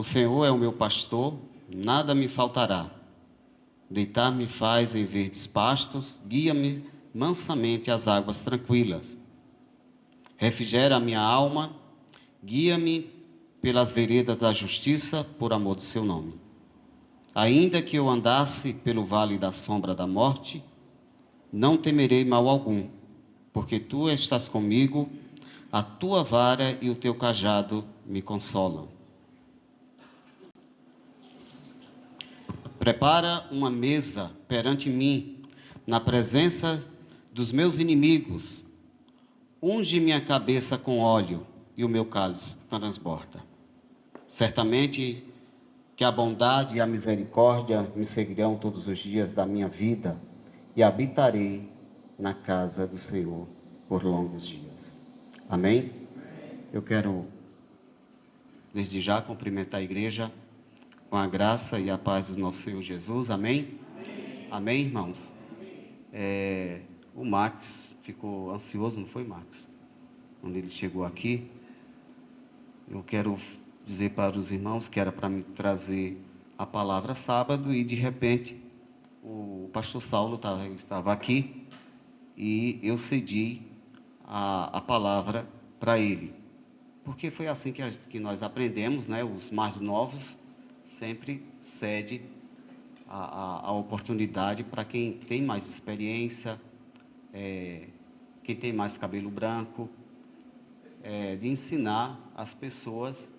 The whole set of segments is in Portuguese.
O Senhor é o meu pastor, nada me faltará. Deitar-me faz em verdes pastos, guia-me mansamente às águas tranquilas. Refrigera a minha alma, guia-me pelas veredas da justiça, por amor do seu nome. Ainda que eu andasse pelo vale da sombra da morte, não temerei mal algum, porque tu estás comigo, a tua vara e o teu cajado me consolam. Prepara uma mesa perante mim, na presença dos meus inimigos. Unge minha cabeça com óleo e o meu cálice transborda. Certamente que a bondade e a misericórdia me seguirão todos os dias da minha vida e habitarei na casa do Senhor por longos dias. Amém? Eu quero, desde já, cumprimentar a igreja com a graça e a paz do nosso Senhor Jesus. Amém? Amém, irmãos? O Max ficou ansioso, não foi, Max? Quando ele chegou aqui, eu quero dizer para os irmãos que era para me trazer a palavra sábado e, de repente, o pastor Saulo estava aqui e eu cedi a palavra para ele. Porque foi assim que nós aprendemos, né? Os mais novos sempre cede a oportunidade para quem tem mais experiência, quem tem mais cabelo branco, de ensinar as pessoas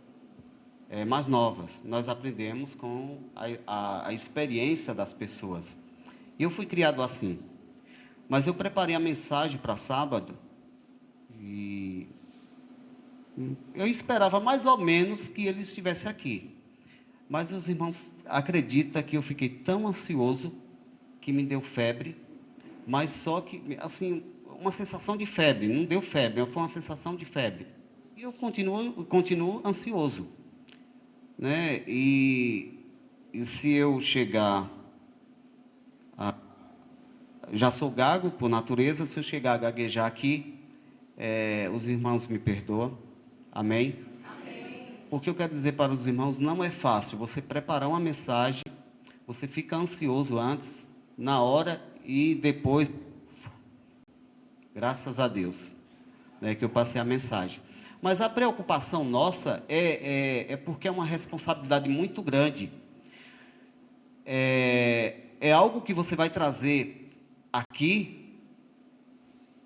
mais novas. Nós aprendemos com a experiência das pessoas. E eu fui criado assim. Mas eu preparei a mensagem para sábado e eu esperava mais ou menos que ele estivesse aqui. Mas os irmãos acreditam que eu fiquei tão ansioso que me deu febre, mas só que, assim, uma sensação de febre, não deu febre, foi uma sensação de febre. E eu continuo ansioso, né? E se eu chegar já sou gago por natureza, se eu chegar a gaguejar aqui, os irmãos me perdoam, amém? Porque eu quero dizer para os irmãos, não é fácil você preparar uma mensagem, você fica ansioso antes, na hora e depois, graças a Deus, né, que eu passei a mensagem. Mas a preocupação nossa é porque é uma responsabilidade muito grande. É algo que você vai trazer aqui,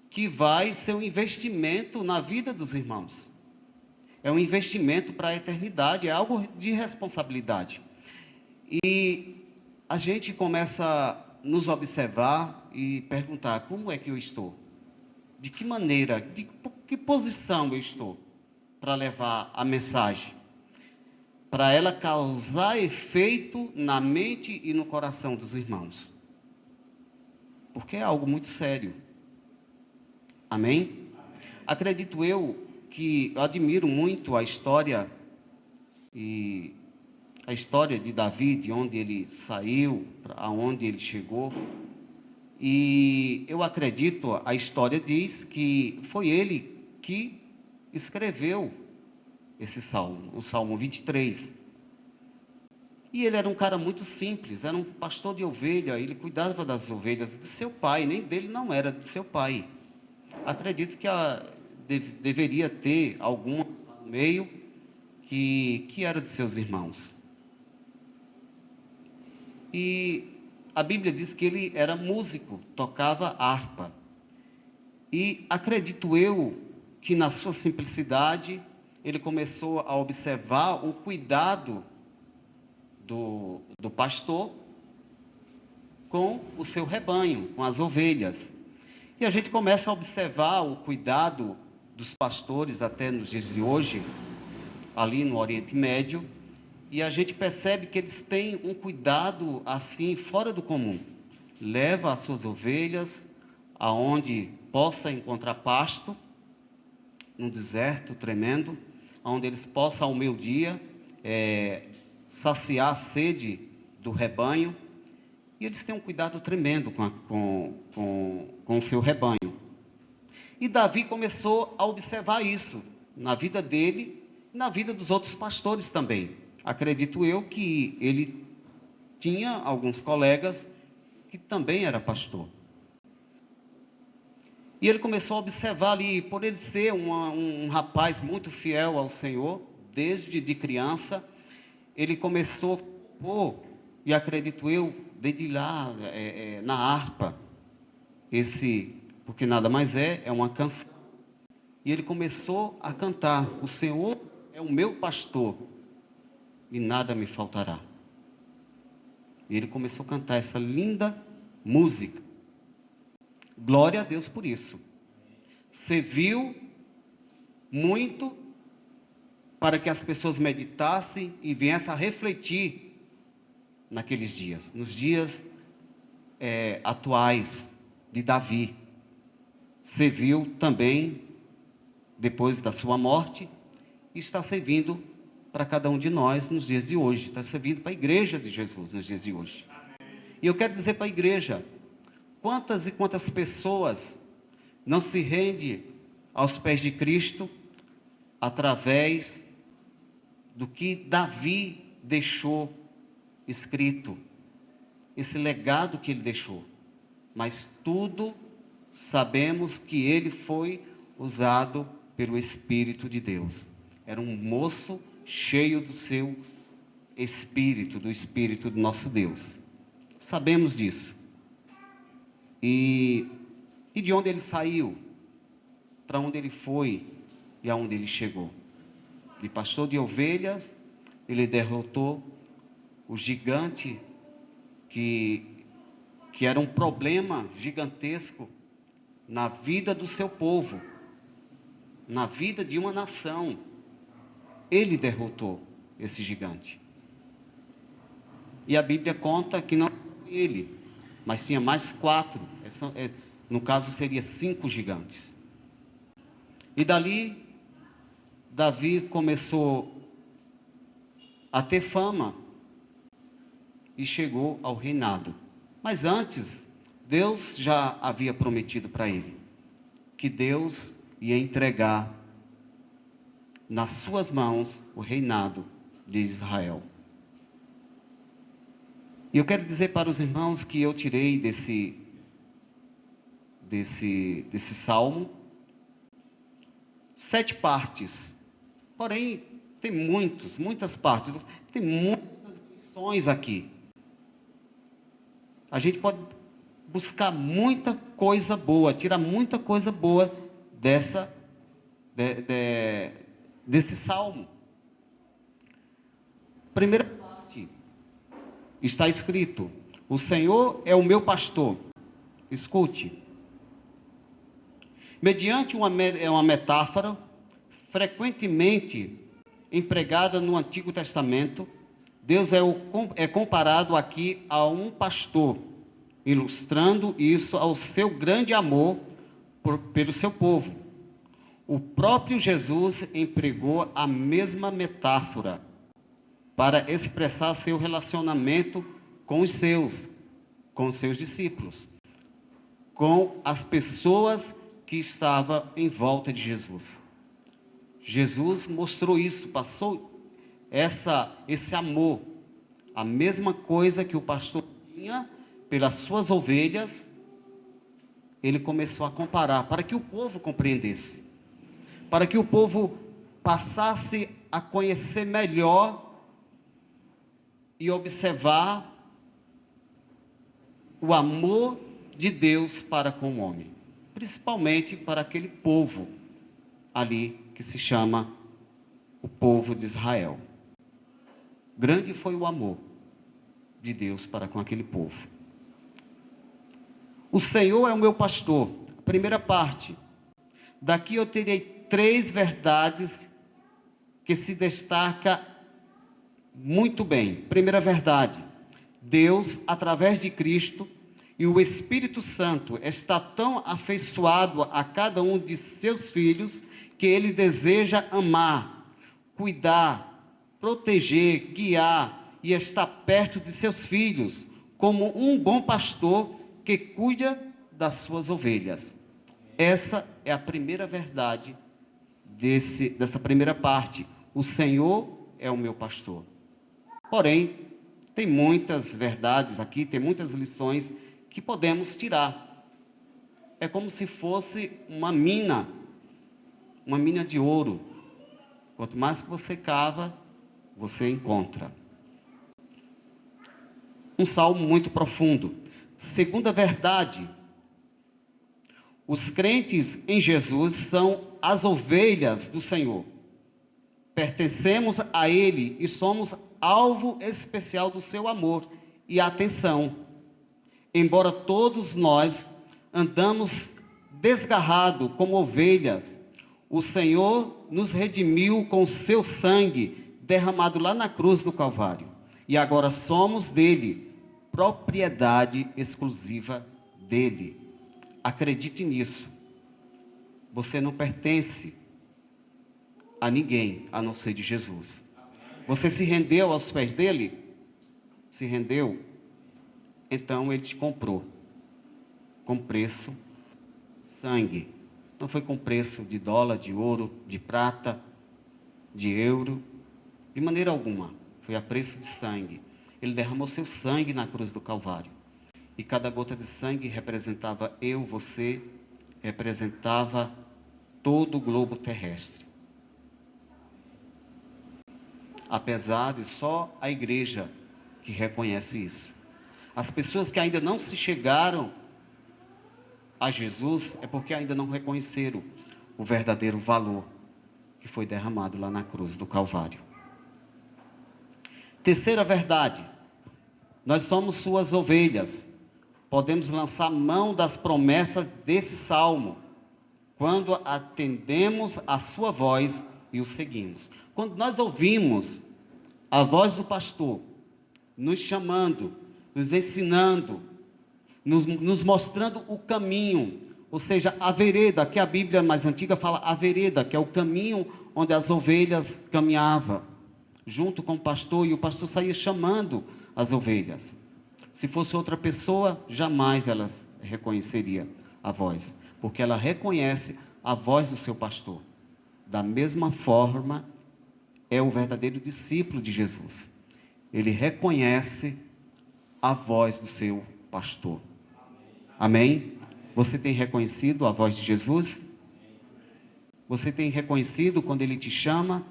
que vai ser um investimento na vida dos irmãos. É um investimento para a eternidade, é algo de responsabilidade. E a gente começa a nos observar e perguntar: como é que eu estou? De que maneira, de que posição eu estou para levar a mensagem? Para ela causar efeito na mente e no coração dos irmãos. Porque é algo muito sério. Amém? Acredito eu que eu admiro muito a história de Davi, de onde ele saiu, aonde ele chegou. E eu acredito, a história diz que foi ele que escreveu esse salmo, o Salmo 23. E ele era um cara muito simples, era um pastor de ovelha, ele cuidava das ovelhas de seu pai, nem dele não era, de seu pai. Acredito que deveria ter algum no meio que era de seus irmãos. E a Bíblia diz que ele era músico, tocava harpa. E acredito eu que na sua simplicidade ele começou a observar o cuidado do pastor com o seu rebanho, com as ovelhas. E a gente começa a observar o cuidado dos pastores até nos dias de hoje, ali no Oriente Médio, e a gente percebe que eles têm um cuidado assim fora do comum. Leva as suas ovelhas aonde possa encontrar pasto, num deserto tremendo, onde eles possam ao meio-dia saciar a sede do rebanho. E eles têm um cuidado tremendo com o seu rebanho. E Davi começou a observar isso na vida dele e na vida dos outros pastores também. acredito eu que ele tinha alguns colegas que também era pastor. E ele começou a observar ali, por ele ser um rapaz muito fiel ao Senhor, desde de criança, ele começou a compor, e acredito eu, dedilhar na harpa, porque nada mais é uma canção. E ele começou a cantar: o Senhor é o meu pastor, e nada me faltará. E ele começou a cantar essa linda música. Glória a Deus por isso. Serviu muito para que as pessoas meditassem e viessem a refletir naqueles dias, nos dias atuais de Davi. Serviu também depois da sua morte e está servindo para cada um de nós nos dias de hoje. Está servindo para a igreja de Jesus nos dias de hoje. E eu quero dizer para a igreja: quantas e quantas pessoas não se rendem aos pés de Cristo através do que Davi deixou escrito, esse legado que ele deixou. Mas tudo sabemos que ele foi usado pelo Espírito de Deus. Era um moço cheio do seu Espírito, do Espírito do nosso Deus. Sabemos disso. E de onde ele saiu, para onde ele foi e aonde ele chegou. De pastor de ovelhas, ele derrotou o gigante que era um problema gigantesco na vida do seu povo, na vida de uma nação. Ele derrotou esse gigante. E a Bíblia conta que não foi ele, mas tinha mais 4, no caso seria 5 gigantes. E dali, Davi começou a ter fama e chegou ao reinado. Mas antes, Deus já havia prometido para ele que Deus ia entregar nas suas mãos o reinado de Israel. E eu quero dizer para os irmãos que eu tirei desse salmo 7 partes. Porém, tem muitas partes, tem muitas lições aqui. A gente pode buscar muita coisa boa, tirar muita coisa boa desse salmo. Primeira parte, está escrito: o Senhor é o meu pastor. Escute. Mediante uma metáfora frequentemente empregada no Antigo Testamento, Deus é comparado aqui a um pastor, ilustrando isso ao seu grande amor pelo seu povo. O próprio Jesus empregou a mesma metáfora para expressar seu relacionamento com os seus discípulos, com as pessoas que estavam em volta de Jesus. Jesus mostrou isso, passou esse amor, a mesma coisa que o pastor tinha pelas suas ovelhas, ele começou a comparar, para que o povo compreendesse, para que o povo passasse a conhecer melhor e observar o amor de Deus para com o homem, principalmente para aquele povo ali que se chama o povo de Israel. Grande foi o amor de Deus para com aquele povo. O Senhor é o meu pastor. Primeira parte. Daqui eu terei 3 verdades que se destaca muito bem. Primeira verdade: Deus, através de Cristo e o Espírito Santo, está tão afeiçoado a cada um de seus filhos que ele deseja amar, cuidar, proteger, guiar e estar perto de seus filhos, como um bom pastor que cuida das suas ovelhas. Essa é a primeira verdade dessa primeira parte. O Senhor é o meu pastor. Porém, tem muitas verdades aqui, tem muitas lições que podemos tirar. É como se fosse uma mina de ouro. Quanto mais que você cava, você encontra. Um salmo muito profundo. Segunda verdade: os crentes em Jesus são as ovelhas do Senhor. Pertencemos a Ele e somos alvo especial do seu amor e atenção. Embora todos nós andamos desgarrados como ovelhas, o Senhor nos redimiu com o seu sangue derramado lá na cruz do Calvário. E agora somos dele, propriedade exclusiva dele. Acredite nisso. Você não pertence a ninguém a não ser de Jesus. Você se rendeu aos pés dele? Se rendeu? Então ele te comprou com preço, sangue. Não foi com preço de dólar, de ouro, de prata, de euro, de maneira alguma. Foi a preço de sangue. Ele derramou seu sangue na cruz do Calvário. E cada gota de sangue representava eu, você, representava todo o globo terrestre. Apesar de só a igreja que reconhece isso. As pessoas que ainda não se chegaram a Jesus é porque ainda não reconheceram o verdadeiro valor que foi derramado lá na cruz do Calvário. Terceira verdade: nós somos suas ovelhas. Podemos lançar mão das promessas desse salmo quando atendemos a sua voz e o seguimos. Quando nós ouvimos a voz do pastor nos chamando, nos ensinando, nos mostrando o caminho, ou seja, a vereda, que a Bíblia mais antiga fala a vereda, que é o caminho onde as ovelhas caminhavam, junto com o pastor, e o pastor saía chamando as ovelhas. Se fosse outra pessoa, jamais ela reconheceria a voz, porque ela reconhece a voz do seu pastor. Da mesma forma, é o verdadeiro discípulo de Jesus. Ele reconhece a voz do seu pastor. Amém? Você tem reconhecido a voz de Jesus? Você tem reconhecido quando ele te chama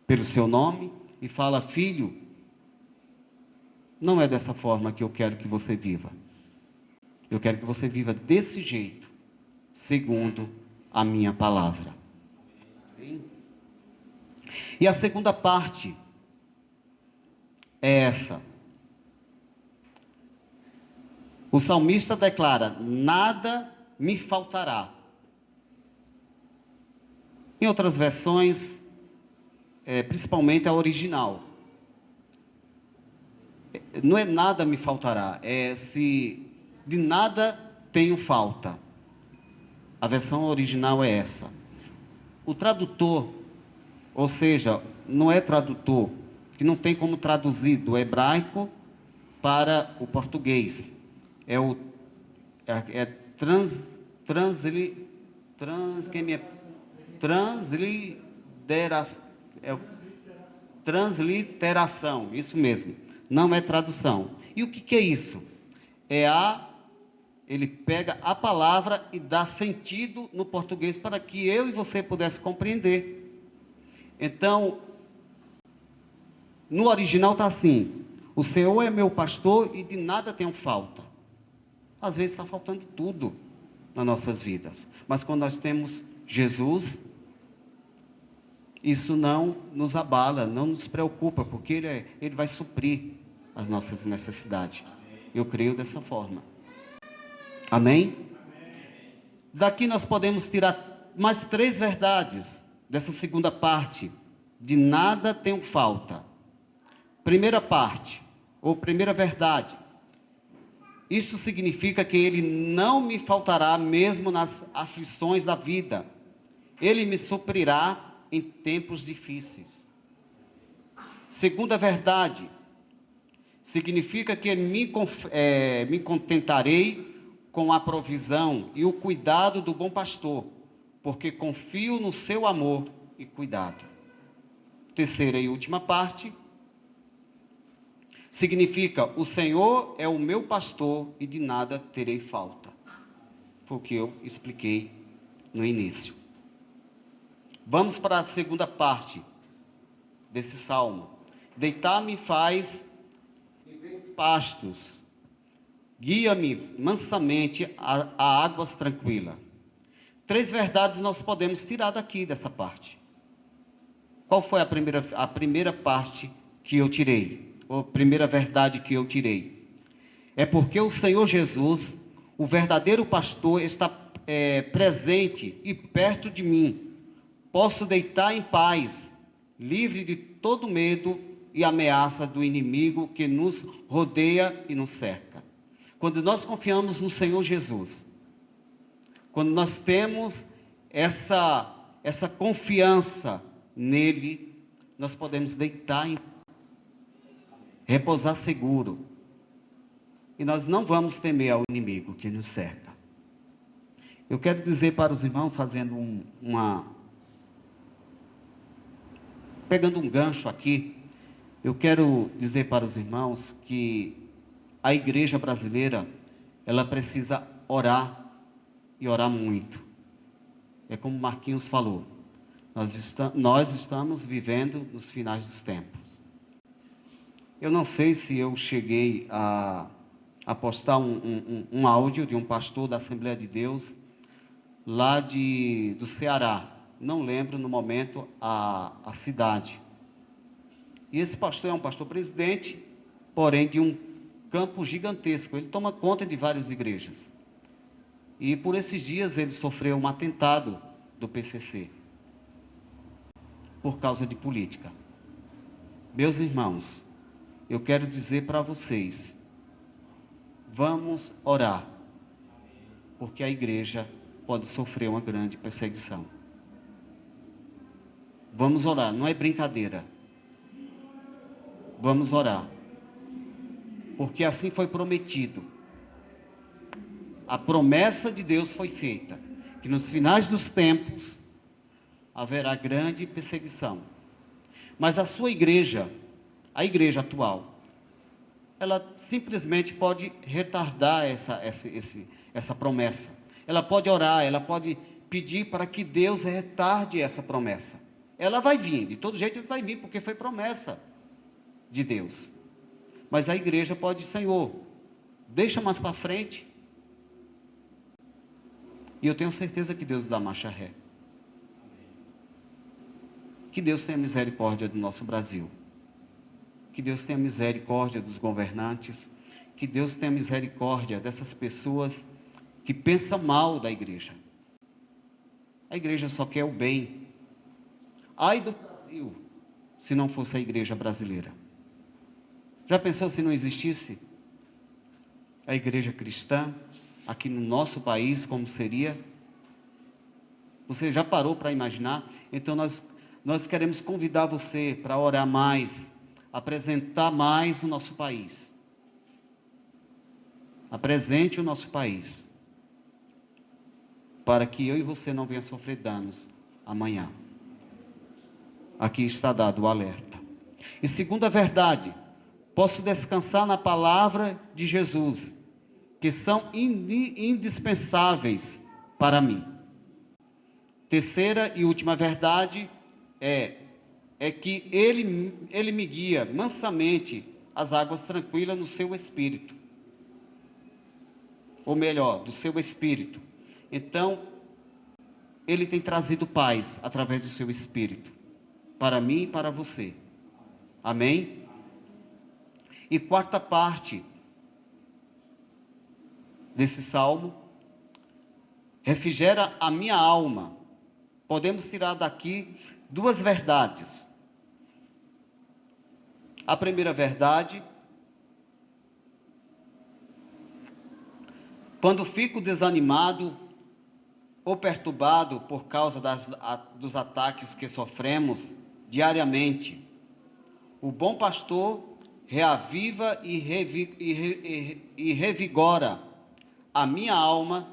pelo seu nome e fala: filho, não é dessa forma que eu quero que você viva. Eu quero que você viva desse jeito, segundo a minha palavra. Amém? E a segunda parte é essa. O salmista declara: nada me faltará. Em outras versões, principalmente a original, não é nada me faltará, é se de nada tenho falta. A versão original é essa. O tradutor, ou seja, não é tradutor, que não tem como traduzir do hebraico para o português. Transliteração, isso mesmo, não é tradução. E o que é isso? Ele pega a palavra e dá sentido no português para que eu e você pudesse compreender. Então, no original está assim: o Senhor é meu pastor e de nada tenho falta. Às vezes está faltando tudo nas nossas vidas, mas quando nós temos Jesus, isso não nos abala, não nos preocupa, porque Ele vai suprir as nossas necessidades. Eu creio dessa forma. Amém? Daqui nós podemos tirar mais 3 verdades dessa segunda parte: de nada tenho falta. Primeira parte, ou primeira verdade: isso significa que Ele não me faltará mesmo nas aflições da vida. Ele me suprirá em tempos difíceis. Segunda verdade, significa que me contentarei com a provisão e o cuidado do bom pastor, porque confio no seu amor e cuidado. Terceira e última parte: Significa, o Senhor é o meu pastor e de nada terei falta. Foi o que eu expliquei no início. Vamos para a segunda parte desse salmo. Deitar-me faz em verdes pastos, guia-me mansamente a águas tranquilas. 3 verdades nós podemos tirar daqui dessa parte. Qual foi a primeira parte que eu tirei? Ou a primeira verdade que eu tirei? É porque o Senhor Jesus, o verdadeiro pastor, está presente e perto de mim. Posso deitar em paz, livre de todo medo e ameaça do inimigo que nos rodeia e nos cerca. Quando nós confiamos no Senhor Jesus, quando nós temos essa confiança nele, nós podemos deitar em paz, repousar seguro, e nós não vamos temer ao inimigo que nos cerca. Eu quero dizer para os irmãos, fazendo pegando um gancho aqui, eu quero dizer para os irmãos que a igreja brasileira, ela precisa orar, e orar muito. É como Marquinhos falou, nós estamos vivendo nos finais dos tempos. Eu não sei se eu cheguei a postar um áudio de um pastor da Assembleia de Deus, lá do Ceará, não lembro no momento a cidade. E esse pastor é um pastor presidente, porém de um campo gigantesco, ele toma conta de várias igrejas. E por esses dias ele sofreu um atentado do PCC, por causa de política. Meus irmãos, eu quero dizer para vocês, vamos orar, porque a igreja pode sofrer uma grande perseguição. Vamos orar, não é brincadeira. Vamos orar, porque assim foi prometido. A promessa de Deus foi feita, que nos finais dos tempos haverá grande perseguição. Mas a sua igreja, a igreja atual, ela simplesmente pode retardar essa promessa. Ela pode orar, ela pode pedir para que Deus retarde essa promessa. Ela vai vir, de todo jeito vai vir, porque foi promessa de Deus. Mas a igreja pode, Senhor, deixa mais para frente. E eu tenho certeza que Deus dá marcha ré. Que Deus tenha misericórdia do nosso Brasil. Que Deus tenha misericórdia dos governantes. Que Deus tenha misericórdia dessas pessoas que pensam mal da igreja. A igreja só quer o bem. Ai do Brasil, se não fosse a igreja brasileira. Já pensou se não existisse a igreja cristã aqui no nosso país, como seria? Você já parou para imaginar? Então nós queremos convidar você para orar mais, apresentar mais o nosso país. Apresente o nosso país, para que eu e você não venha sofrer danos amanhã. Aqui está dado o alerta. E segunda verdade, posso descansar na palavra de Jesus, que são indispensáveis para mim. Terceira e última verdade é que ele me guia mansamente às águas tranquilas no seu espírito. Ou melhor, do seu espírito. Então, ele tem trazido paz através do seu espírito, para mim e para você. Amém? E quarta parte desse salmo, refrigera a minha alma. Podemos tirar daqui 2 verdades. A primeira verdade, quando fico desanimado ou perturbado por causa dos ataques que sofremos diariamente, o bom pastor reaviva e revigora a minha alma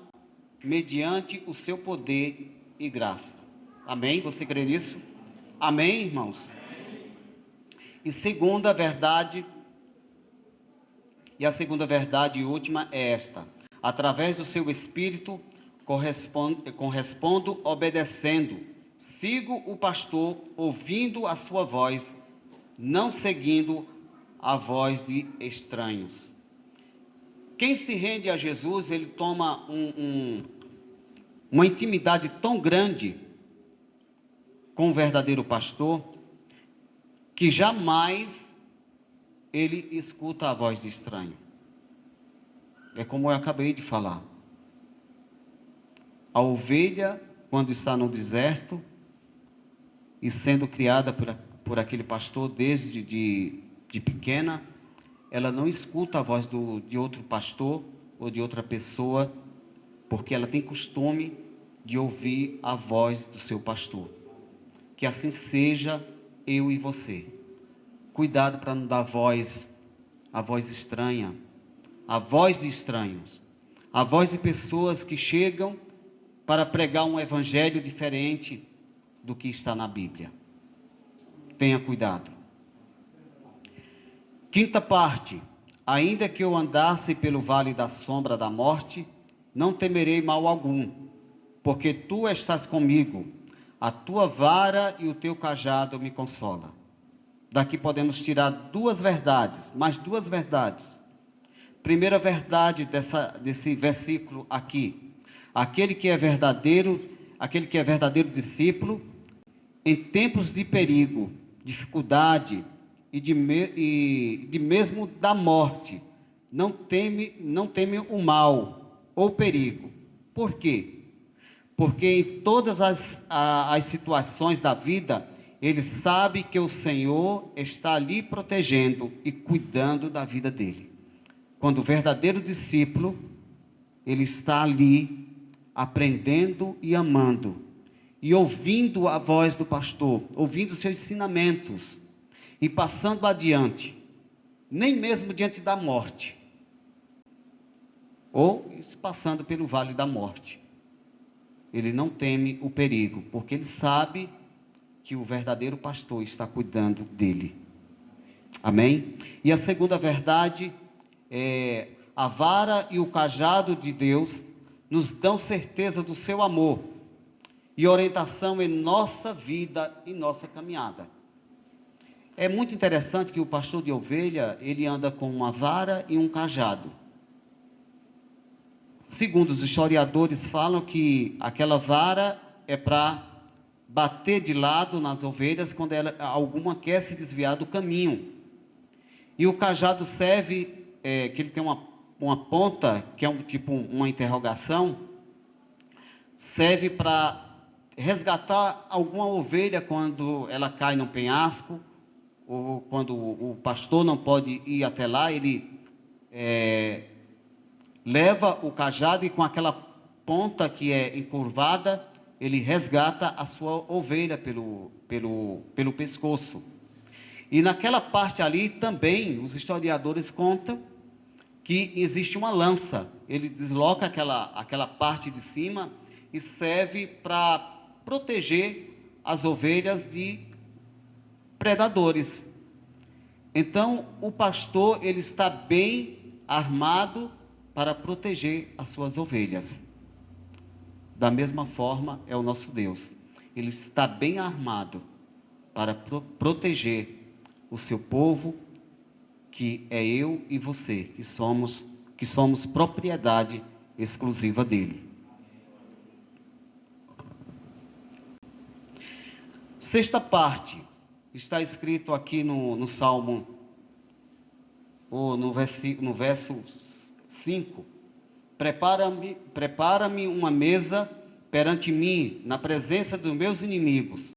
mediante o seu poder e graça. Amém? Você crê nisso? Amém, irmãos? E segunda verdade, E a segunda verdade e última é esta: através do seu Espírito, correspondo obedecendo, sigo o pastor, ouvindo a sua voz, não seguindo a voz de estranhos. Quem se rende a Jesus, ele toma uma intimidade tão grande com o verdadeiro pastor, que jamais ele escuta a voz de estranho. É como eu acabei de falar. A ovelha, quando está no deserto, e sendo criada por aquele pastor desde de pequena, ela não escuta a voz de outro pastor ou de outra pessoa, porque ela tem costume de ouvir a voz do seu pastor. Que assim seja eu e você. Cuidado para não dar a voz estranha, a voz de estranhos, a voz de pessoas que chegam para pregar um evangelho diferente do que está na Bíblia. Tenha cuidado. Quinta parte: ainda que eu andasse pelo vale da sombra da morte, não temerei mal algum, porque tu estás comigo, a tua vara e o teu cajado me consolam. Daqui podemos tirar mais duas verdades. Primeira verdade desse versículo aqui: aquele que é verdadeiro discípulo, em tempos de perigo, dificuldade e de mesmo da morte, não teme o mal ou perigo. Por quê? Porque em todas as situações da vida, ele sabe que o Senhor está ali protegendo e cuidando da vida dele. Quando o verdadeiro discípulo, ele está ali aprendendo e amando, e ouvindo a voz do pastor, ouvindo os seus ensinamentos, e passando adiante, nem mesmo diante da morte, ou passando pelo vale da morte, ele não teme o perigo, porque ele sabe que o verdadeiro pastor está cuidando dele. Amém? E a segunda verdade é: a vara e o cajado de Deus nos dão certeza do seu amor e orientação em nossa vida e nossa caminhada. É muito interessante que o pastor de ovelha, ele anda com uma vara e um cajado. Segundo os historiadores falam que aquela vara é para bater de lado nas ovelhas quando alguma quer se desviar do caminho. E o cajado serve, que ele tem uma ponta, que é uma interrogação, serve para resgatar alguma ovelha quando ela cai num penhasco, ou quando o pastor não pode ir até lá, ele leva o cajado e com aquela ponta que é encurvada, ele resgata a sua ovelha pelo pescoço. E naquela parte ali também, os historiadores contam que existe uma lança. Ele desloca aquela parte de cima e serve para proteger as ovelhas de predadores. Então, o pastor, ele está bem armado para proteger as suas ovelhas. Da mesma forma é o nosso Deus. Ele está bem armado para proteger o seu povo, que é eu e você, que somos propriedade exclusiva dele. Sexta parte, está escrito aqui no Salmo, ou no verso 5, prepara-me uma mesa perante mim, na presença dos meus inimigos,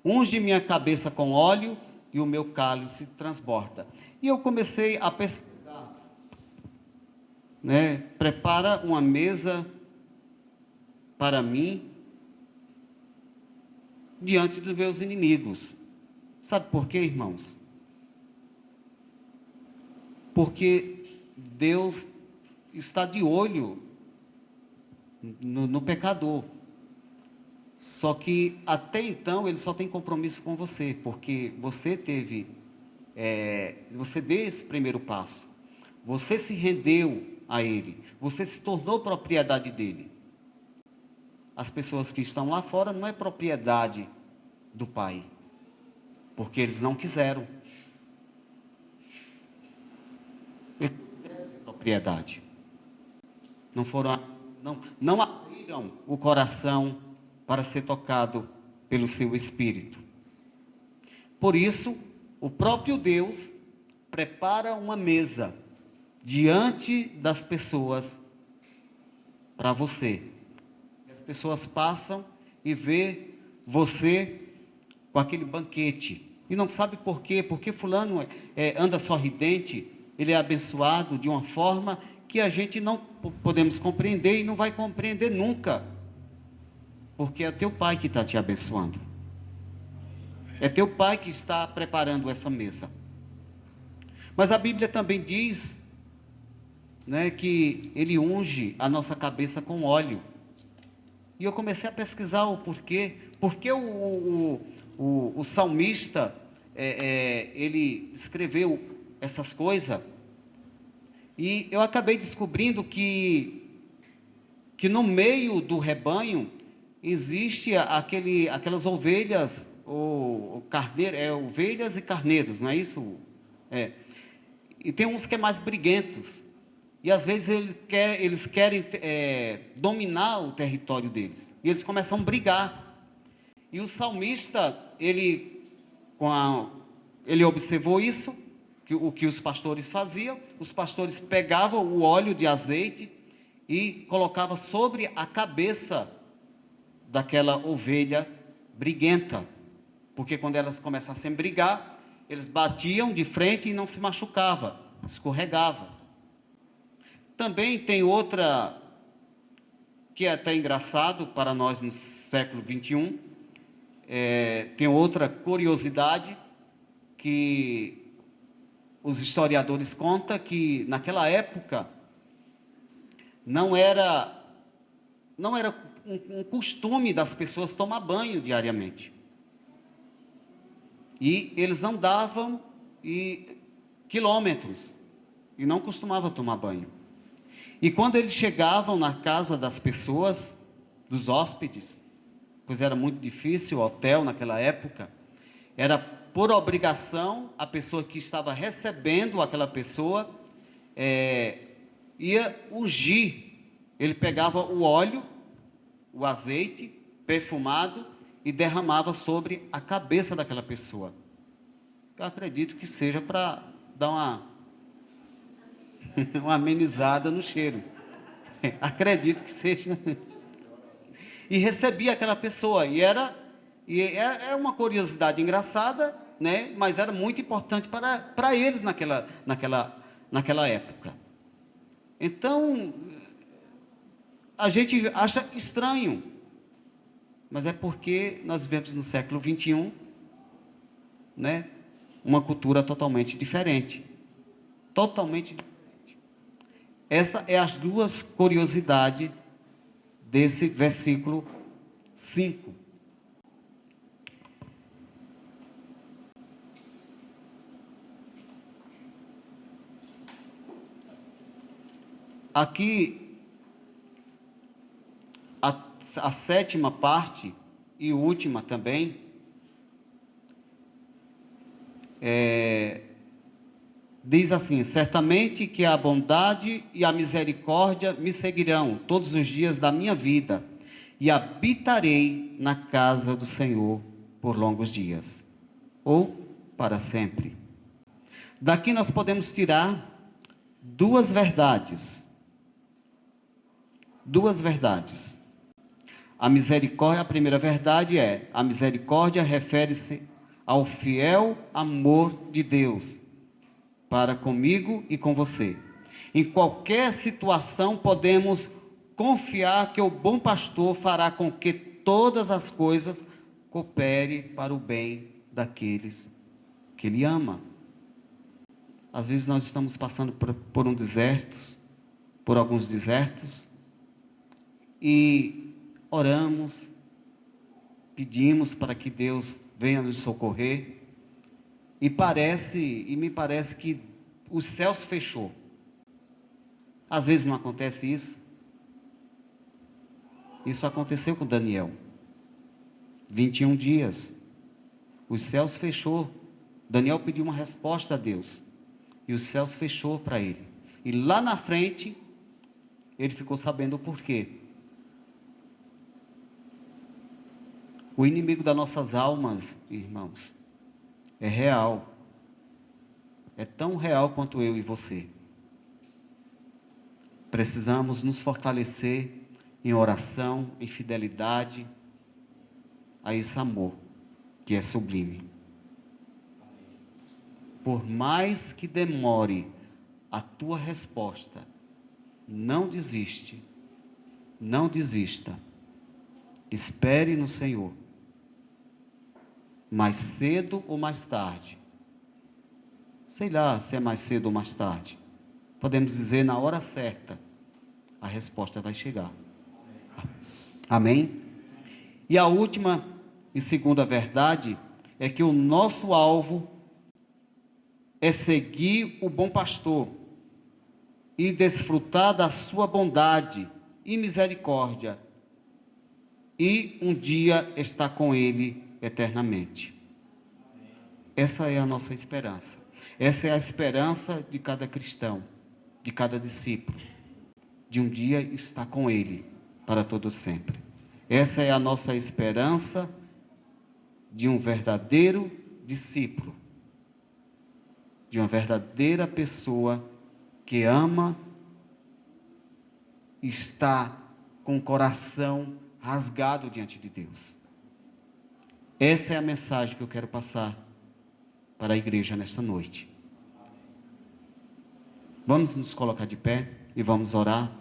unge minha cabeça com óleo, e o meu cálice transborda. E eu comecei a pesquisar, prepara uma mesa para mim, diante dos meus inimigos. Sabe por quê, irmãos? Porque Deus está de olho no pecador. Só que até então ele só tem compromisso com você, porque você deu esse primeiro passo. você se rendeu a Ele, você se tornou propriedade dele. As pessoas que estão lá fora não é propriedade do Pai, porque eles não quiseram. Eles não quiseram ser propriedade. Não foram, não abriram o coração para ser tocado pelo seu Espírito. Por isso, o próprio Deus prepara uma mesa diante das pessoas para você. As pessoas passam e vê você com aquele banquete e não sabe por quê, porque fulano anda sorridente, ele é abençoado de uma forma que a gente não podemos compreender e não vai compreender nunca, porque é teu Pai que está te abençoando, é teu Pai que está preparando essa mesa. Mas a Bíblia também diz, né, que Ele unge a nossa cabeça com óleo. E eu comecei a pesquisar o porquê. Porque o salmista, ele escreveu essas coisas. E eu acabei descobrindo que no meio do rebanho existe aquelas ovelhas, ou carneiro, ovelhas e carneiros, não é isso? E tem uns que é mais briguentos. E às vezes eles querem dominar o território deles. E eles começam a brigar. E o salmista, ele observou isso, o que os pastores faziam. Os pastores pegavam o óleo de azeite e colocavam sobre a cabeça daquela ovelha briguenta. Porque quando elas começassem a brigar, eles batiam de frente e não se machucava, escorregava. Também tem outra, que é até engraçado para nós no século 21, tem outra curiosidade, que os historiadores contam que naquela época não era um costume das pessoas tomar banho diariamente. E eles andavam quilômetros e não costumavam tomar banho. E quando eles chegavam na casa das pessoas, dos hóspedes, pois era muito difícil o hotel naquela época, era por obrigação a pessoa que estava recebendo aquela pessoa ia ungir. Ele pegava o óleo, o azeite perfumado e derramava sobre a cabeça daquela pessoa. Eu acredito que seja para dar uma amenizada no cheiro. Acredito que seja. E recebia aquela pessoa. E é uma curiosidade engraçada, né? Mas era muito importante para eles naquela época. Então, a gente acha estranho, mas é porque nós vivemos no século 21, né? Uma cultura totalmente diferente. Totalmente diferente. Essa é as duas curiosidades desse versículo 5. Aqui, a sétima parte e última também, diz assim: certamente que a bondade e a misericórdia me seguirão todos os dias da minha vida, e habitarei na casa do Senhor por longos dias, ou para sempre. Daqui nós podemos tirar duas verdades. A misericórdia, a primeira verdade a misericórdia refere-se ao fiel amor de Deus para comigo e com você. Em qualquer situação podemos confiar que o bom pastor fará com que todas as coisas cooperem para o bem daqueles que ele ama. Às vezes nós estamos passando por um deserto, por alguns desertos, e oramos, pedimos para que Deus venha nos socorrer, e me parece que os céus fechou, Às vezes não acontece isso. Isso aconteceu com Daniel. 21 dias. Os céus fechou. Daniel pediu uma resposta a Deus. E os céus fechou para ele. E lá na frente, ele ficou sabendo o porquê. O inimigo das nossas almas, irmãos, é real. É tão real quanto eu e você. Precisamos nos fortalecer em oração, em fidelidade a esse amor que é sublime. Por mais que demore a tua resposta, não desiste, não desista. Espere no Senhor. Mais cedo ou mais tarde, sei lá se é mais cedo ou mais tarde, podemos dizer na hora certa, a resposta vai chegar. Amém? E a última e segunda verdade é que o nosso alvo é seguir o bom pastor e desfrutar da sua bondade e misericórdia e um dia estar com ele eternamente. Essa é a nossa esperança. Essa é a esperança de cada cristão, de cada discípulo, de um dia estar com ele para todo sempre. Essa é a nossa esperança de um verdadeiro discípulo, de uma verdadeira pessoa que ama, está com o coração rasgado diante de Deus. Essa é a mensagem que eu quero passar para a igreja nesta noite. Vamos nos colocar de pé e vamos orar.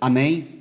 Amém?